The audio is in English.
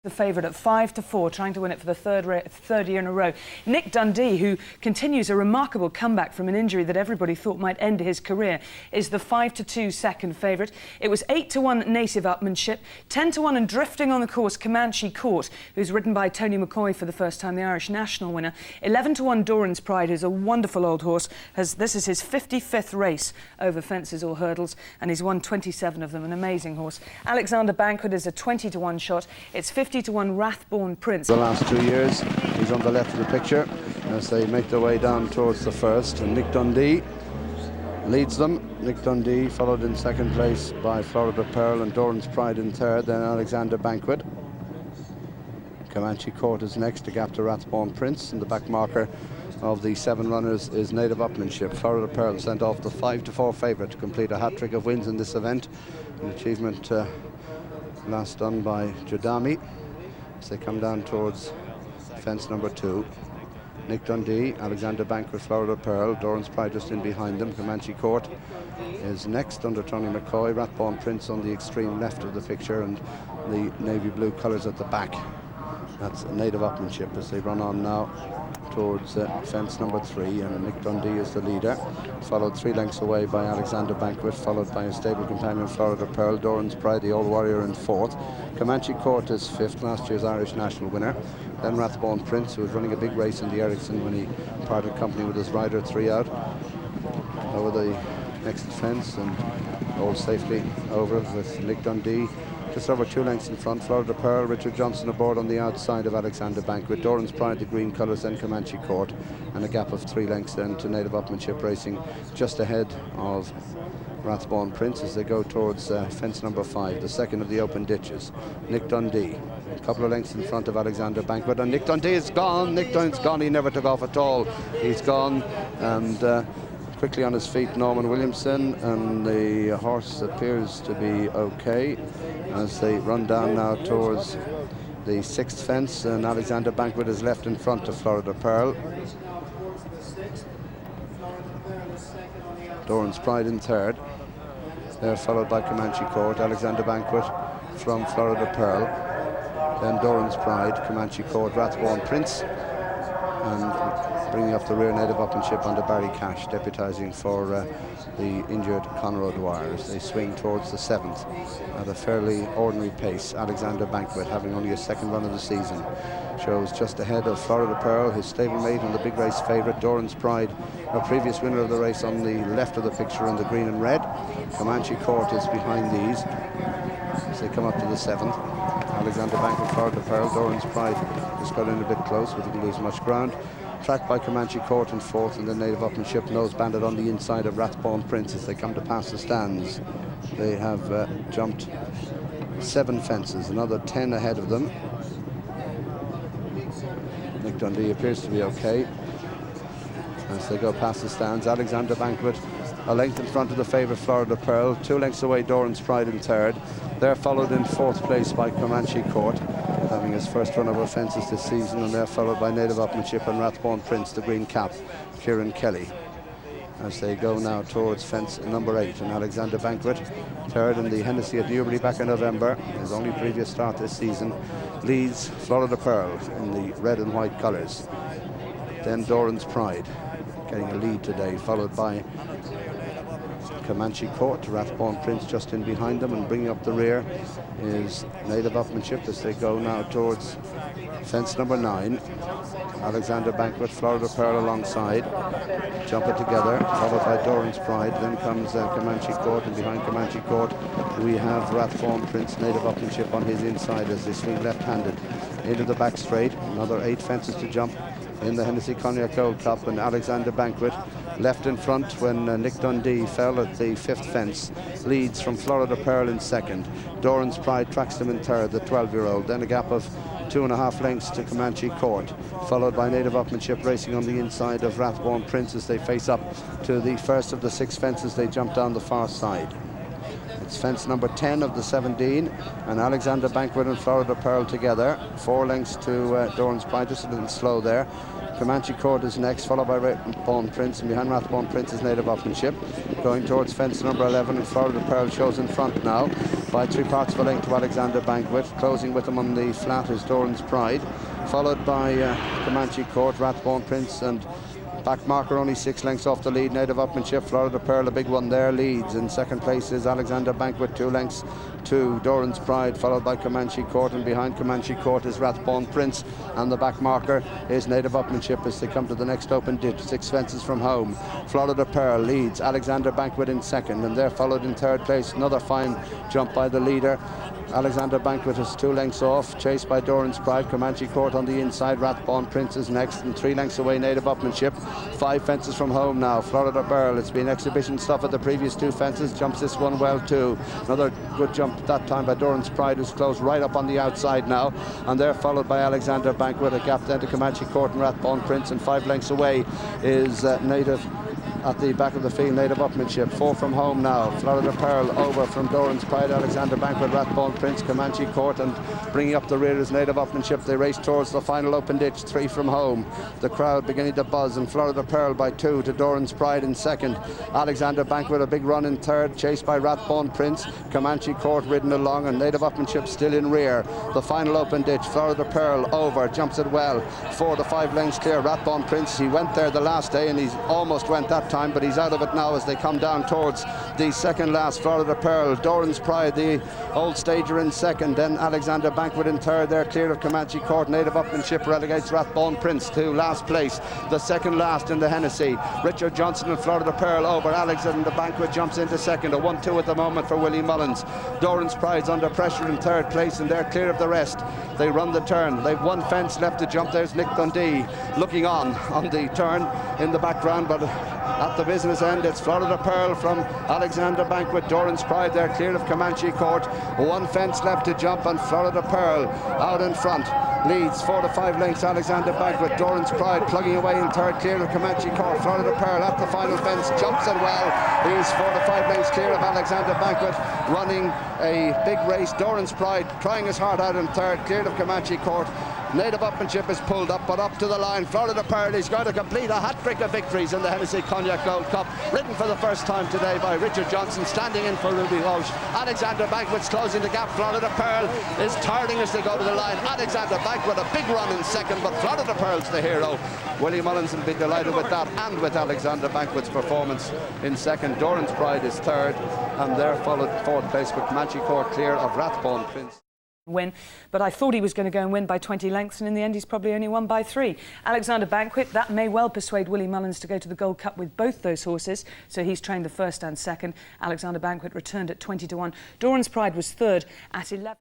The favourite at 5-4, trying to win it for the third year in a row. Nick Dundee, who continues a remarkable comeback from an injury that everybody thought might end his career, is the 5-2 second favourite. It was 8-1 Native Upmanship, 10-1 and drifting on the course Comanche Court, who's ridden by Tony McCoy for the first time, the Irish national winner. 11-1 Doran's Pride, who's a wonderful old horse. This is his 55th race over fences or hurdles, and he's won 27 of them. An amazing horse. Alexander Banquet is a 20-1 shot. It's 50-1 Rathborn Prince. The last 2 years, he's on the left of the picture as they make their way down towards the first, and Nick Dundee leads them. Nick Dundee followed in second place by Florida Pearl and Doran's Pride in third, then Alexander Banquet. Comanche Court is next, a gap to Rathborn Prince, and the back marker of the 7 runners is Native Upmanship. Florida Pearl sent off the 5-4 favourite to complete a hat-trick of wins in this event, an achievement last done by Jodami as they come down towards fence number 2. Nick Dundee, Alexander Banquet, Florida Pearl, Doran's Pride just in behind them. Comanche Court is next under Tony McCoy. Rathborn Prince on the extreme left of the picture, and the navy blue colours at the back. That's Native Upmanship as they run on now towards fence number 3, and Nick Dundee is the leader, followed 3 lengths away by Alexander Banquet, followed by his stable companion Florida Pearl. Doran's Pride, the old warrior, in 4th. Comanche Court is 5th, last year's Irish national winner. Then Rathborn Prince, who was running a big race in the Ericsson when he parted company with his rider 3 out over the next fence, and all safely over with Nick Dundee just over 2 lengths in front. Florida Pearl, Richard Johnson aboard on the outside of Alexander Banquet. Doran's Pride, the green colours, then Comanche Court, and a gap of 3 lengths then to Native Upmanship racing just ahead of Rathborn Prince as they go towards fence number 5, the second of the open ditches. Nick Dundee, a couple of lengths in front of Alexander Banquet, and Nick Dundee is gone. Nick Dundee's gone. He never took off at all. He's gone, and quickly on his feet, Norman Williamson, and the horse appears to be okay as they run down now towards the 6th fence, and Alexander Banquet is left in front of Florida Pearl. Doran's Pride in 3rd. They're followed by Comanche Court, Alexander Banquet from Florida Pearl, then Doran's Pride, Comanche Court, Rathborn Prince, and bringing up the rear Native Upmanship under Barry Cash, deputising for the injured Conor O'Dwyer as they swing towards the 7th at a fairly ordinary pace. Alexander Banquet, having only a 2nd run of the season, shows just ahead of Florida Pearl, his stablemate and the big race favourite. Doran's Pride, a previous winner of the race, on the left of the picture in the green and red. Comanche Court is behind these as they come up to the 7th. Alexander Banquet, Florida Pearl, Doran's Pride just got in a bit close but didn't lose much ground. Tracked by Comanche Court in 4th, and the Native Upmanship nose banded on the inside of Rathborn Prince as they come to pass the stands. They have jumped 7 fences, another 10 ahead of them. Nick Dundee appears to be okay as they go past the stands. Alexander Banquet a length in front of the favourite Florida Pearl, 2 lengths away Doran's Pride in 3rd. They're followed in 4th place by Comanche Court, having his first run over fences this season, and they're followed by Native Upmanship and Rathborn Prince, the green cap, Kieran Kelly, as they go now towards fence number 8. And Alexander Banquet, 3rd in the Hennessy at Newbury back in November, his only previous start this season, leads Florida Pearl in the red and white colours. Then Doran's Pride getting a lead today, followed by Comanche Court. Rathborn Prince just in behind them, and bringing up the rear is Native Upmanship as they go now towards fence number 9. Alexander Banquet, Florida Pearl alongside, jump it together, followed by Doran's Pride. Then comes Comanche Court, and behind Comanche Court we have Rathborn Prince, Native Upmanship on his inside as they swing left-handed into the back straight. Another 8 fences to jump in the Hennessy Cognac Gold Cup, and Alexander Banquet left in front when Nick Dundee fell at the 5th fence, leads from Florida Pearl in 2nd. Doran's Pride tracks them in 3rd, the 12-year-old, then a gap of 2.5 lengths to Comanche Court, followed by Native Upmanship racing on the inside of Rathborn Prince as they face up to the first of the 6 fences. They jump down the far side. It's fence number 10 of the 17, and Alexander Banquet and Florida Pearl together. 4 lengths to Doran's Pride, just a little slow there. Comanche Court is next, followed by Rathbone Prince, and behind Rathbone Prince is Native Upmanship. Going towards fence number 11, and Florida Pearl shows in front now by 3 parts of a length to Alexander Banquet. Closing with him on the flat is Doran's Pride, followed by Comanche Court, Rathbone Prince, and back marker only 6 lengths off the lead, Native Upmanship. Florida Pearl, a big one there, leads. In second place is Alexander Banquet, 2 lengths to Doran's Pride, followed by Comanche Court, and behind Comanche Court is Rathbone Prince, and the back marker is Native Upmanship as they come to the next open ditch, 6 fences from home. Florida Pearl leads, Alexander Banquet in second, and they're followed in third place. Another fine jump by the leader. Alexander Banquet is 2 lengths off, chased by Doran's Pride. Comanche Court on the inside, Rathbone Prince is next, and 3 lengths away Native Upmanship. 5 fences from home now. Florida Pearl, it's been exhibition stuff at the previous 2 fences, jumps this one well too. Another good jump that time by Doran's Pride, who's closed right up on the outside now, and they're followed by Alexander Banquet. A gap then to Comanche Court and Rathbone Prince, and 5 lengths away is Native at the back of the field, Native Upmanship. 4 from home now. Florida Pearl over from Doran's Pride, Alexander Banquet, Rathbone Prince, Comanche Court, and bringing up the rear is Native Upmanship. They race towards the final open ditch, 3 from home. The crowd beginning to buzz, and Florida Pearl by 2 to Doran's Pride in second. Alexander Banquet a big run in third, chased by Rathbone Prince. Comanche Court ridden along, and Native Upmanship still in rear. The final open ditch, Florida Pearl over, jumps it well, 4 to 5 lengths clear. Rathbone Prince, he went there the last day, and he's almost went that time, but he's out of it now as they come down towards the second last. Florida Pearl, Doran's Pride, the old stager in second, then Alexander Banquet in third. They're clear of Comanche Court. Native Upmanship relegates Rathbone Prince to last place, the second last in the Hennessy. Richard Johnson and Florida Pearl over. Alexander Banquet jumps into second, a 1-2 at the moment for Willie Mullins. Doran's Pride's under pressure in third place, and they're clear of the rest. They run the turn. They've 1 fence left to jump. There's Nick Dundee looking on the turn in the background, but at the business end, it's Florida Pearl from Alexander Banquet. Doran's Pride, they're clear of Comanche Court. 1 fence left to jump, and Florida Pearl out in front. Leads 4 to 5 lengths, Alexander Banquet. Doran's Pride plugging away in third, clear of Comanche Court. Florida Pearl at the final fence, jumps it well. He's 4 to 5 lengths clear of Alexander Banquet, running a big race. Doran's Pride trying his heart out in third, clear of Comanche Court. Native Upmanship is pulled up, but up to the line. Florida Pearl is going to complete a hat-trick of victories in the Hennessy Cognac Gold Cup, ridden for the first time today by Richard Johnson, standing in for Ruby Walsh. Alexander Banquet's closing the gap. Florida Pearl is turning as they go to the line. Alexander Banquet a big run in second, but Florida Pearl's the hero. Willie Mullins will be delighted with that, and with Alexander Banquet's performance in second. Doran's Pride is third, and they're followed fourth place with Comanche Court clear of Rathbone Prince. Win, but I thought he was going to go and win by 20 lengths, and in the end he's probably only won by 3. Alexander Banquet, that may well persuade Willie Mullins to go to the Gold Cup with both those horses, so he's trained the first and second. Alexander Banquet returned at 20 to 1. Doran's Pride was third at 11.